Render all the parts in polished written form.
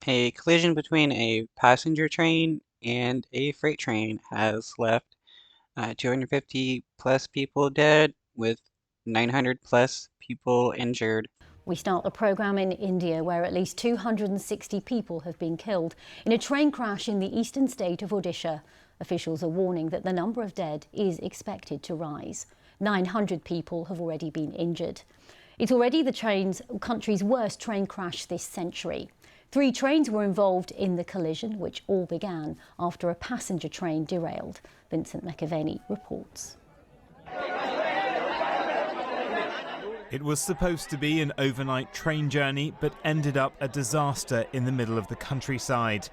A collision between a passenger train and a freight train has left 250 plus people dead, with 900 plus people injured. We start the programme in India, where at least 260 people have been killed in a train crash in the eastern state of Odisha. Officials are warning that the number of dead is expected to rise. 900 people have already been injured. It's already the country's worst train crash this century. 3 trains were involved in the collision, which all began after a passenger train derailed. Vincent McAvenny reports. It was supposed to be an overnight train journey, but ended up a disaster in the middle of the countryside.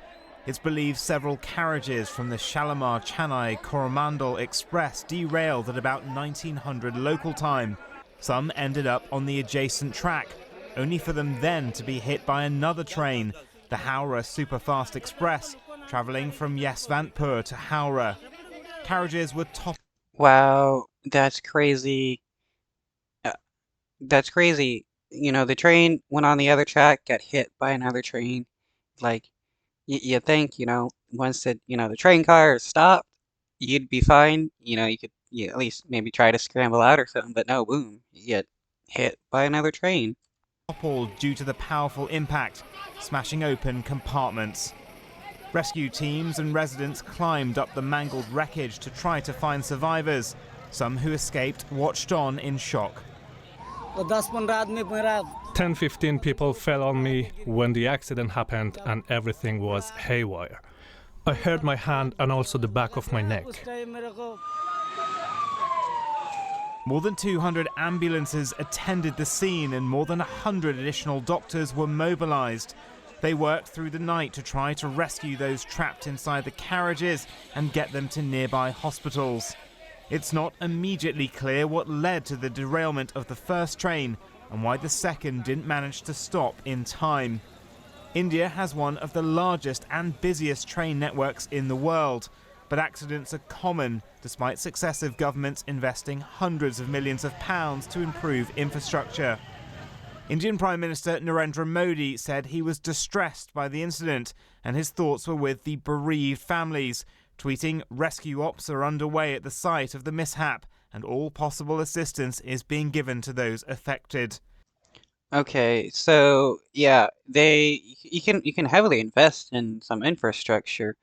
It's believed several carriages from the Shalimar-Chennai Coromandel Express derailed at about 1900 local time. Some ended up on the adjacent track, only for them then to be hit by another train, the Howrah Superfast Express, travelling from Yesvantpur to Howrah. Carriages were toppled. Wow, that's crazy. Uh, That's crazy. The train went on the other track, got hit by another train. Like, you think, once the train car stopped, you'd be fine. You at least maybe try to scramble out or something, but no, boom, you get hit by another train. Toppled due to the powerful impact, smashing open compartments. Rescue teams and residents climbed up the mangled wreckage to try to find survivors. Some who escaped watched on in shock. 10-15 people fell on me when the accident happened and everything was haywire. I hurt my hand and also the back of my neck. More than 200 ambulances attended the scene and more than 100 additional doctors were mobilized. They worked through the night to try to rescue those trapped inside the carriages and get them to nearby hospitals. It's not immediately clear what led to the derailment of the first train and why the second didn't manage to stop in time. India has one of the largest and busiest train networks in the world, but accidents are common despite successive governments investing hundreds of millions of pounds to improve infrastructure. Indian Prime Minister Narendra Modi said he was distressed by the incident and his thoughts were with the bereaved families, tweeting, "Rescue ops are underway at the site of the mishap and all possible assistance is being given to those affected." Okay, so yeah, you can heavily invest in some infrastructure,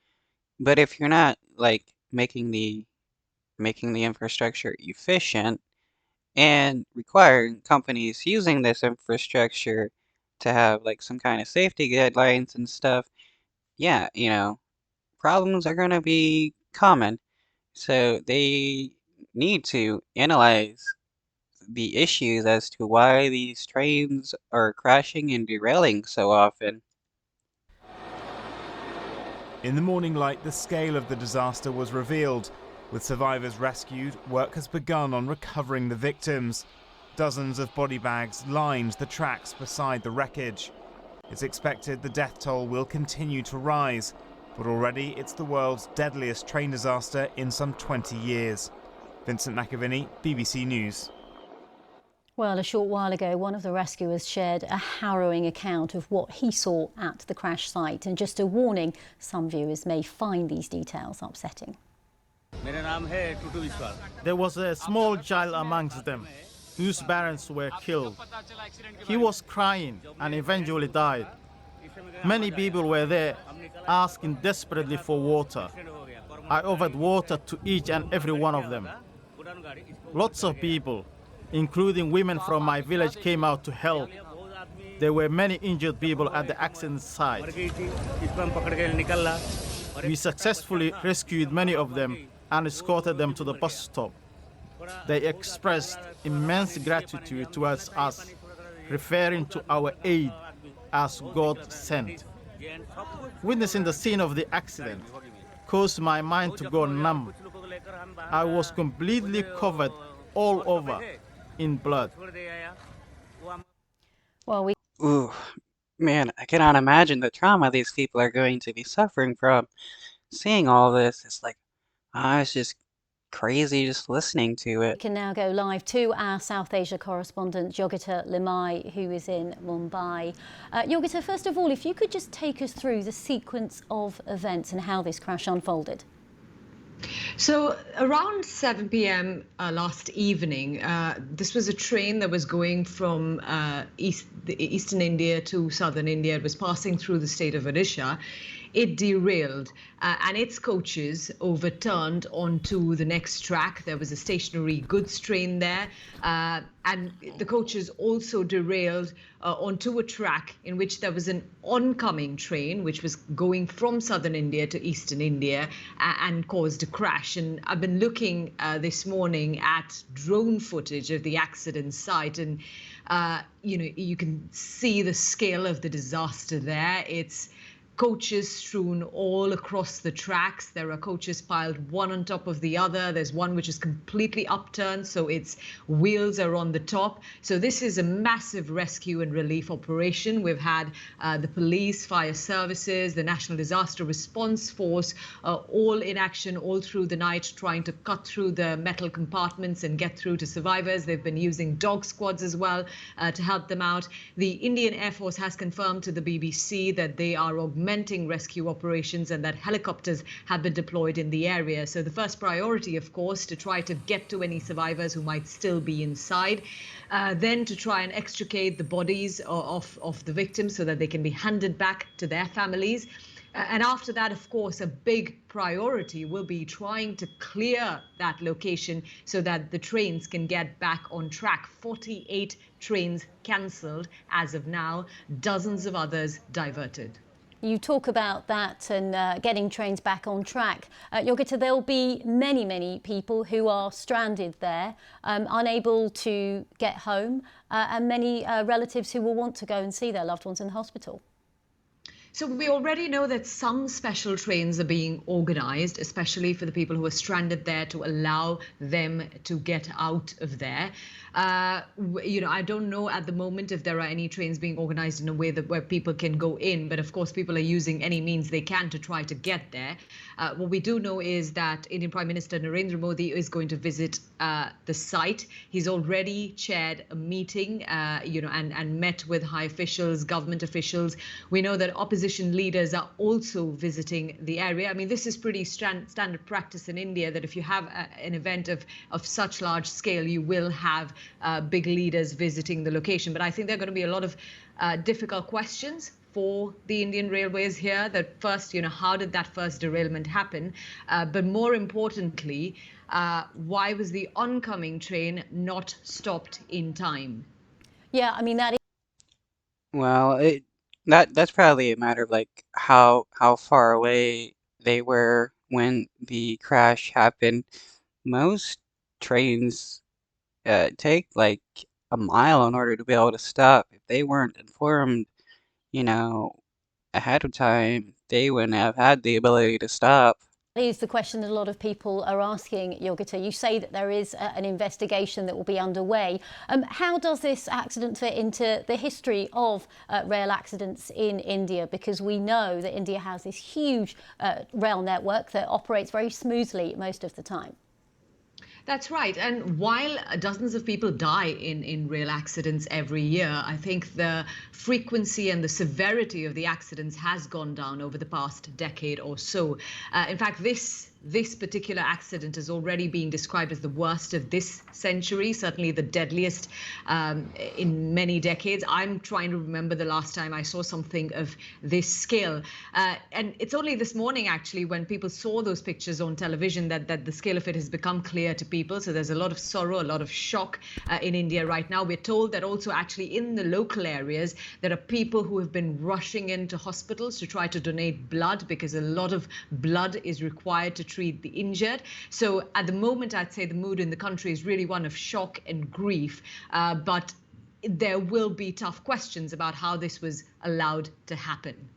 but if you're not like making the infrastructure efficient and requiring companies using this infrastructure to have like some kind of safety guidelines and stuff, yeah, problems are going to be common. So they need to analyze the issues as to why these trains are crashing and derailing so often. In the morning light, the scale of the disaster was revealed. With survivors rescued, work has begun on recovering the victims. Dozens of body bags lined the tracks beside the wreckage. It's expected the death toll will continue to rise, but already it's the world's deadliest train disaster in some 20 years. Vincent McAvenny, BBC News. Well, a short while ago, one of the rescuers shared a harrowing account of what he saw at the crash site. And just a warning, some viewers may find these details upsetting. There was a small child amongst them, whose parents were killed. He was crying and eventually died. Many people were there, asking desperately for water. I offered water to each and every one of them. Lots of people, including women from my village, came out to help. There were many injured people at the accident site. We successfully rescued many of them and escorted them to the bus stop. They expressed immense gratitude towards us, referring to our aid as God sent. Witnessing the scene of the accident caused my mind to go numb. I was completely covered all over in blood. Well, Ooh, man, I cannot imagine the trauma these people are going to be suffering from. Seeing all this, it's like, it's just crazy just listening to We it. can now go live to our South Asia correspondent, Yogita Limai, who is in Mumbai. Yogita, first of all, if you could just take us through the sequence of events and how this crash unfolded. So around 7 p.m. Last evening, this was a train that was going from eastern India to southern India. It was passing through the state of Odisha. It derailed and its coaches overturned onto the next track. There was a stationary goods train there, and the coaches also derailed onto a track in which there was an oncoming train which was going from southern India to eastern India and caused a crash. And I've been looking this morning at drone footage of the accident site, and you can see the scale of the disaster there. It's coaches strewn all across the tracks. There are coaches piled one on top of the other. There's one which is completely upturned, so its wheels are on the top. So this is a massive rescue and relief operation. We've had the police, fire services, the National Disaster Response Force, all in action all through the night, trying to cut through the metal compartments and get through to survivors. They've been using dog squads as well to help them out. The Indian Air Force has confirmed to the BBC that they are augmenting rescue operations and that helicopters have been deployed in the area. So the first priority, of course, to try to get to any survivors who might still be inside, then to try and extricate the bodies of the victims so that they can be handed back to their families. And after that, of course, a big priority will be trying to clear that location so that the trains can get back on track. 48 trains cancelled as of now, dozens of others diverted. You talk about that and getting trains back on track. Yogita, there'll be many, many people who are stranded there, unable to get home, and many relatives who will want to go and see their loved ones in the hospital. So we already know that some special trains are being organized, especially for the people who are stranded there, to allow them to get out of there. I don't know at the moment if there are any trains being organized in a way that where people can go in, but of course people are using any means they can to try to get there. What we do know is that Indian Prime Minister Narendra Modi is going to visit the site. He's already chaired a meeting, and met with high officials, government officials. We know that opposition leaders are also visiting the area. I mean, this is pretty standard practice in India, that if you have an event of such large scale, you will have big leaders visiting the location. But I think there are going to be a lot of difficult questions for the Indian Railways here. That first, how did that first derailment happen? But more importantly, why was the oncoming train not stopped in time? Yeah, I mean, that is. Well, that's probably a matter of like how far away they were when the crash happened. Most trains take like a mile in order to be able to stop. If they weren't informed, you know, ahead of time, they wouldn't have had the ability to stop. Is the question that a lot of people are asking, Yogita. You say that there is an investigation that will be underway. How does this accident fit into the history of rail accidents in India? Because we know that India has this huge rail network that operates very smoothly most of the time. That's right. And while dozens of people die in rail accidents every year, I think the frequency and the severity of the accidents has gone down over the past decade or so. In fact, this particular accident is already being described as the worst of this century, certainly the deadliest in many decades. I'm trying to remember the last time I saw something of this scale. And it's only this morning, actually, when people saw those pictures on television that the scale of it has become clear to people. So there's a lot of sorrow, a lot of shock in India right now. We're told that also actually in the local areas, there are people who have been rushing into hospitals to try to donate blood, because a lot of blood is required to treat the injured. So at the moment, I'd say the mood in the country is really one of shock and grief, but there will be tough questions about how this was allowed to happen.